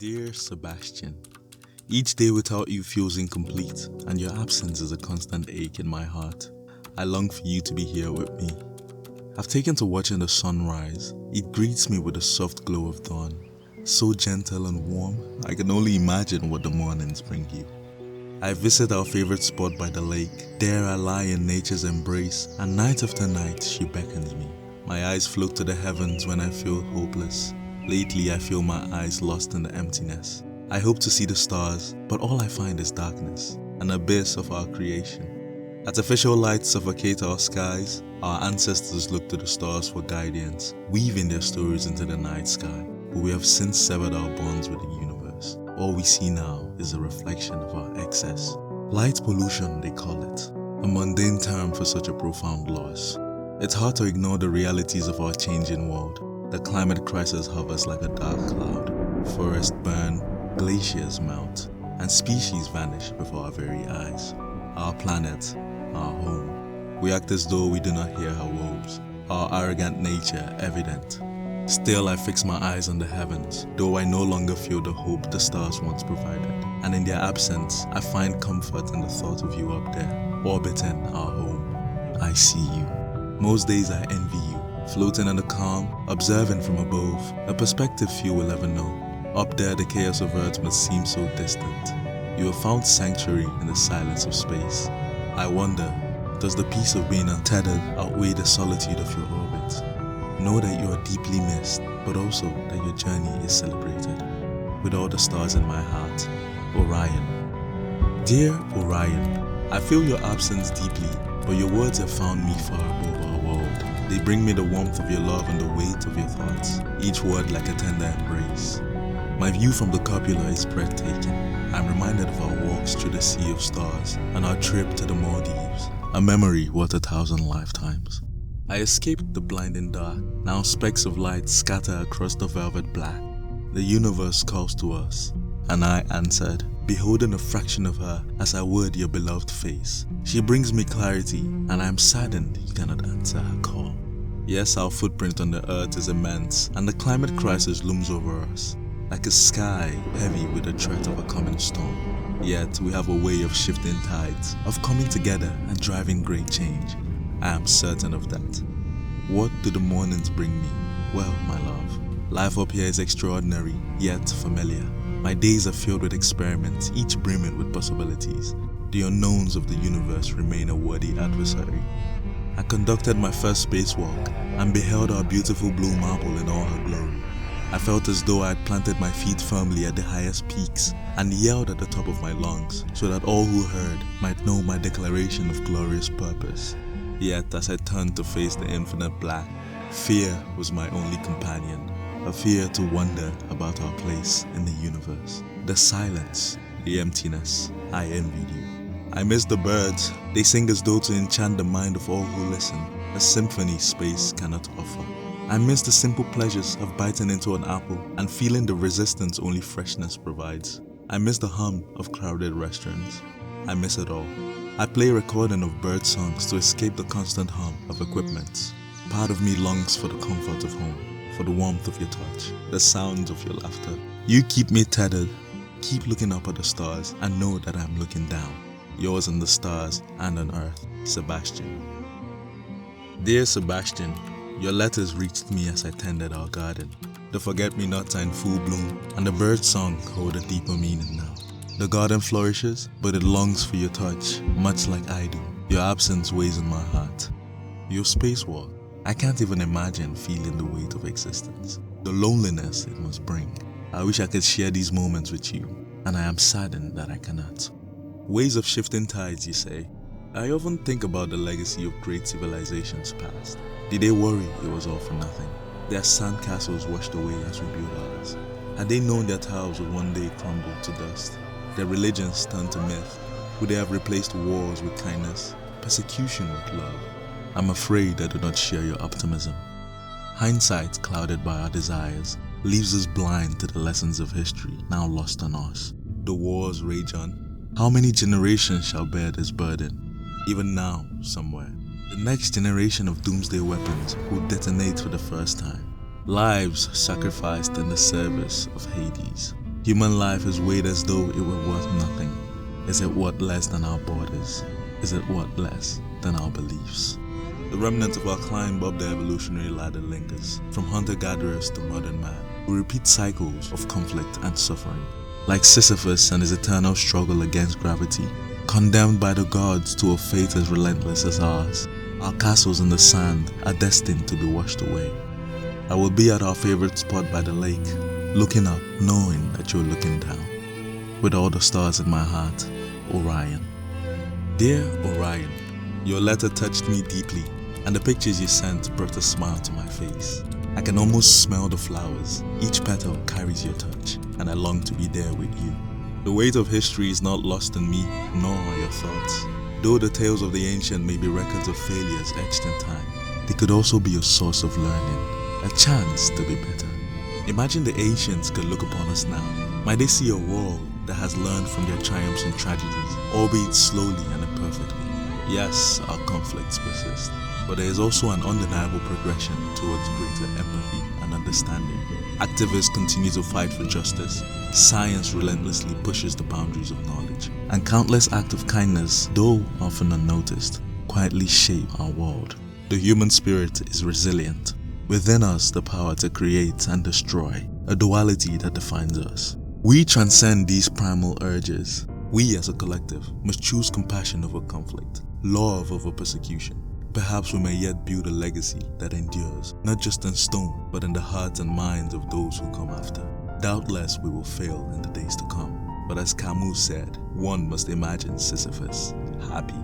Dear Sebastien, each day without you feels incomplete, and your absence is a constant ache in my heart. I long for you to be here with me. I've taken to watching the sunrise. It greets me with a soft glow of dawn. So gentle and warm, I can only imagine what the mornings bring you. I visit our favorite spot by the lake. There I lie in nature's embrace, and night after night she beckons me. My eyes float to the heavens when I feel hopeless. Lately I feel my eyes lost in the emptiness. I hope to see the stars, but all I find is darkness, an abyss of our creation. Artificial lights suffocate our skies. Our ancestors look to the stars for guidance, weaving their stories into the night sky. But we have since severed our bonds with the universe. All we see now is a reflection of our excess. Light pollution, they call it, a mundane term for such a profound loss. It's hard to ignore the realities of our changing world. The climate crisis hovers like a dark cloud. Forests burn, glaciers melt, and species vanish before our very eyes. Our planet, our home. We act as though we do not hear her woes, our arrogant nature evident. Still I fix my eyes on the heavens, though I no longer feel the hope the stars once provided. And in their absence, I find comfort in the thought of you up there, orbiting our home. I see you. Most days I envy you, floating in the calm, observing from above, a perspective few will ever know. Up there the chaos of Earth must seem so distant. You have found sanctuary in the silence of space. I wonder, does the peace of being untethered outweigh the solitude of your orbit? Know that you are deeply missed, but also that your journey is celebrated. With all the stars in my heart, Orion. Dear Orion, I feel your absence deeply, but your words have found me far above our world. They bring me the warmth of your love and the weight of your thoughts, each word like a tender embrace. My view from the cupola is breathtaking. I'm reminded of our walks through the sea of stars and our trip to the Maldives, a memory worth 1,000 lifetimes. I escaped the blinding dark. Now specks of light scatter across the velvet black. The universe calls to us, and I answered, beholding a fraction of her as I would your beloved face. She brings me clarity, and I am saddened you cannot answer her call. Yes, our footprint on the earth is immense, and the climate crisis looms over us, like a sky heavy with the threat of a coming storm. Yet we have a way of shifting tides, of coming together and driving great change. I am certain of that. What do the mornings bring me? Well, my love, life up here is extraordinary, yet familiar. My days are filled with experiments, each brimming with possibilities. The unknowns of the universe remain a worthy adversary. I conducted my first spacewalk and beheld our beautiful blue marble in all her glory. I felt as though I had planted my feet firmly at the highest peaks and yelled at the top of my lungs so that all who heard might know my declaration of glorious purpose. Yet as I turned to face the infinite black, fear was my only companion. A fear to wonder about our place in the universe. The silence, the emptiness, I envied you. I miss the birds. They sing as though to enchant the mind of all who listen, a symphony space cannot offer. I miss the simple pleasures of biting into an apple and feeling the resistance only freshness provides. I miss the hum of crowded restaurants. I miss it all. I play a recording of bird songs to escape the constant hum of equipment. Part of me longs for the comfort of home, for the warmth of your touch, the sounds of your laughter. You keep me tethered. Keep looking up at the stars and know that I'm looking down. Yours in the stars and on earth, Sebastien. Dear Sebastien, your letters reached me as I tended our garden. The forget-me-nots are in full bloom, and the bird song hold a deeper meaning now. The garden flourishes, but it longs for your touch, much like I do. Your absence weighs on my heart. Your spacewalk, I can't even imagine feeling the weight of existence, the loneliness it must bring. I wish I could share these moments with you, and I am saddened that I cannot. Ways of shifting tides, you say? I often think about the legacy of great civilizations past. Did they worry it was all for nothing? Their sandcastles washed away as we built ours. Had they known their towers would one day crumble to dust? Their religions turned to myth? Would they have replaced wars with kindness, persecution with love? I'm afraid I do not share your optimism. Hindsight, clouded by our desires, leaves us blind to the lessons of history now lost on us. The wars rage on. How many generations shall bear this burden? Even now, somewhere, the next generation of doomsday weapons will detonate for the first time. Lives sacrificed in the service of Hades. Human life is weighed as though it were worth nothing. Is it worth less than our borders? Is it worth less than our beliefs? The remnant of our climb up the evolutionary ladder lingers, from hunter-gatherers to modern man. We repeat cycles of conflict and suffering. Like Sisyphus and his eternal struggle against gravity, condemned by the gods to a fate as relentless as ours, our castles in the sand are destined to be washed away. I will be at our favorite spot by the lake, looking up, knowing that you're looking down. With all the stars in my heart, Orion. Dear Orion, your letter touched me deeply, and the pictures you sent brought a smile to my face. I can almost smell the flowers. Each petal carries your touch, and I long to be there with you. The weight of history is not lost in me, nor are your thoughts. Though the tales of the ancient may be records of failures etched in time, they could also be a source of learning, a chance to be better. Imagine the ancients could look upon us now. Might they see a world that has learned from their triumphs and tragedies, albeit slowly and imperfectly. Yes, our conflicts persist, but there is also an undeniable progression towards greater empathy and understanding. Activists continue to fight for justice. Science relentlessly pushes the boundaries of knowledge. And countless acts of kindness, though often unnoticed, quietly shape our world. The human spirit is resilient. Within us, the power to create and destroy, a duality that defines us. We transcend these primal urges. We as a collective must choose compassion over conflict, love over persecution. Perhaps we may yet build a legacy that endures, not just in stone, but in the hearts and minds of those who come after. Doubtless we will fail in the days to come, but as Camus said, one must imagine Sisyphus happy.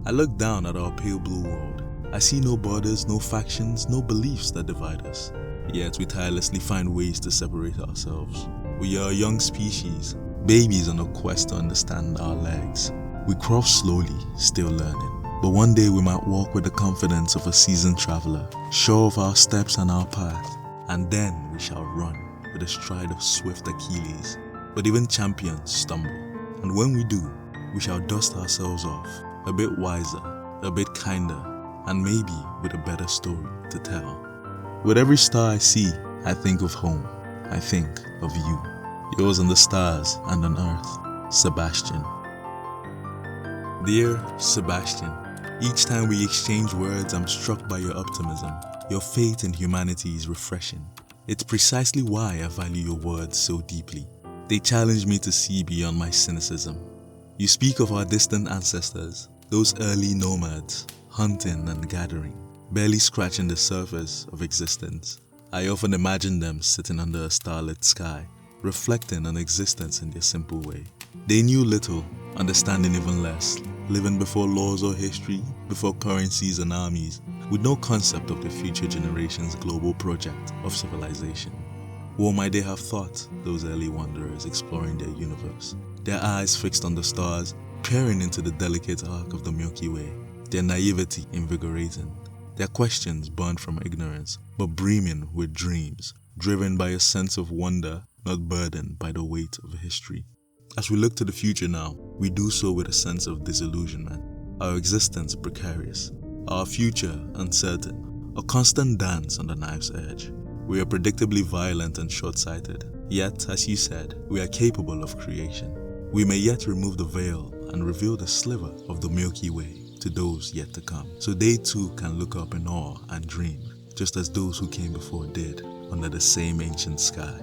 I look down at our pale blue world. I see no borders, no factions, no beliefs that divide us. Yet we tirelessly find ways to separate ourselves. We are a young species, babies on a quest to understand our legs. We crawl slowly, still learning. But one day we might walk with the confidence of a seasoned traveler, sure of our steps and our path. And then we shall run with the stride of swift Achilles. But even champions stumble. And when we do, we shall dust ourselves off, a bit wiser, a bit kinder, and maybe with a better story to tell. With every star I see, I think of home. I think of you. Yours in the stars and on earth, Sebastien. Dear Sebastien, each time we exchange words, I'm struck by your optimism. Your faith in humanity is refreshing. It's precisely why I value your words so deeply. They challenge me to see beyond my cynicism. You speak of our distant ancestors, those early nomads, hunting and gathering, barely scratching the surface of existence. I often imagine them sitting under a starlit sky, reflecting on existence in their simple way. They knew little, understanding even less, living before laws or history, before currencies and armies, with no concept of the future generation's global project of civilization. What might they have thought, those early wanderers exploring their universe, their eyes fixed on the stars, peering into the delicate arc of the Milky Way, their naivety invigorating, their questions born from ignorance, but brimming with dreams, driven by a sense of wonder, not burdened by the weight of history. As we look to the future now, we do so with a sense of disillusionment, our existence precarious, our future uncertain, a constant dance on the knife's edge. We are predictably violent and short-sighted, yet, as you said, we are capable of creation. We may yet remove the veil and reveal the sliver of the Milky Way to those yet to come, so they too can look up in awe and dream, just as those who came before did, under the same ancient sky.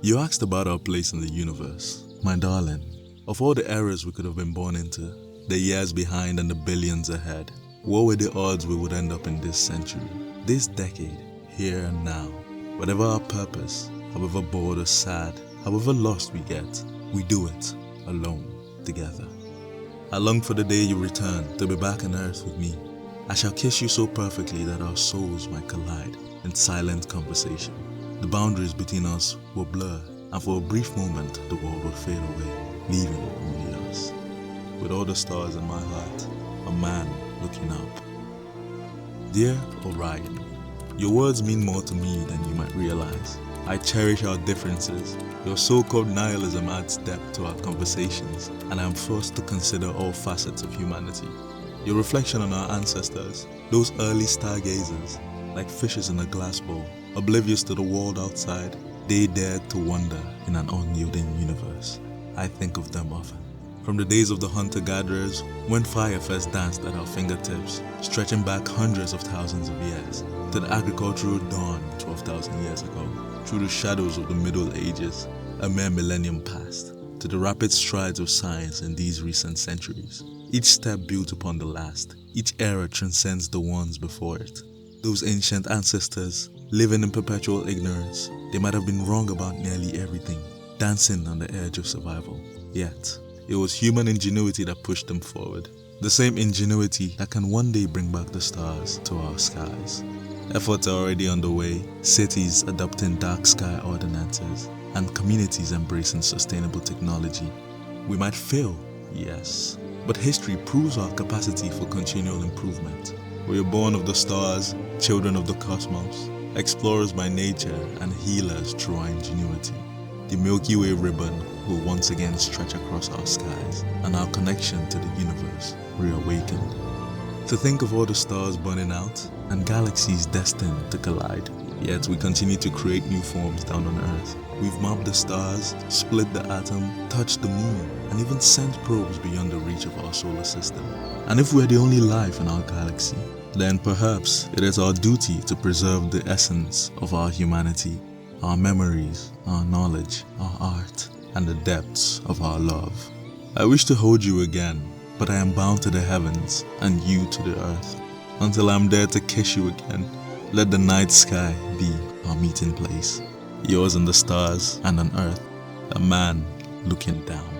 You asked about our place in the universe. My darling, of all the eras we could have been born into, the years behind and the billions ahead, what were the odds we would end up in this century, this decade, here and now? Whatever our purpose, however bored or sad, however lost we get, we do it, alone, together. I long for the day you return to be back on earth with me. I shall kiss you so perfectly that our souls might collide in silent conversation. The boundaries between us will blur, and for a brief moment the world will fade away, leaving only us. With all the stars in my heart, a man looking up. Dear Orion, your words mean more to me than you might realize. I cherish our differences. Your so-called nihilism adds depth to our conversations, and I am forced to consider all facets of humanity. Your reflection on our ancestors, those early stargazers, like fishes in a glass bowl, oblivious to the world outside, They dared to wander in an unyielding universe. I think of them often. From the days of the hunter-gatherers, when fire first danced at our fingertips, stretching back hundreds of thousands of years, to the agricultural dawn 12,000 years ago, through the shadows of the Middle Ages, a mere millennium past, to the rapid strides of science in these recent centuries. Each step built upon the last, each era transcends the ones before it. Those ancient ancestors, living in perpetual ignorance, they might have been wrong about nearly everything, dancing on the edge of survival. Yet, it was human ingenuity that pushed them forward. The same ingenuity that can one day bring back the stars to our skies. Efforts are already underway, cities adopting dark sky ordinances, and communities embracing sustainable technology. We might fail, yes, but history proves our capacity for continual improvement. We are born of the stars, children of the cosmos, explorers by nature and healers through our ingenuity. The Milky Way ribbon will once again stretch across our skies and our connection to the universe reawakened. To think of all the stars burning out and galaxies destined to collide, yet we continue to create new forms down on Earth. We've mapped the stars, split the atom, touched the moon, and even sent probes beyond the reach of our solar system. And if we're the only life in our galaxy, then perhaps it is our duty to preserve the essence of our humanity, our memories, our knowledge, our art, and the depths of our love. I wish to hold you again, but I am bound to the heavens and you to the earth. Until I'm there to kiss you again, let the night sky be our meeting place. Yours in the stars and on earth, a man looking down.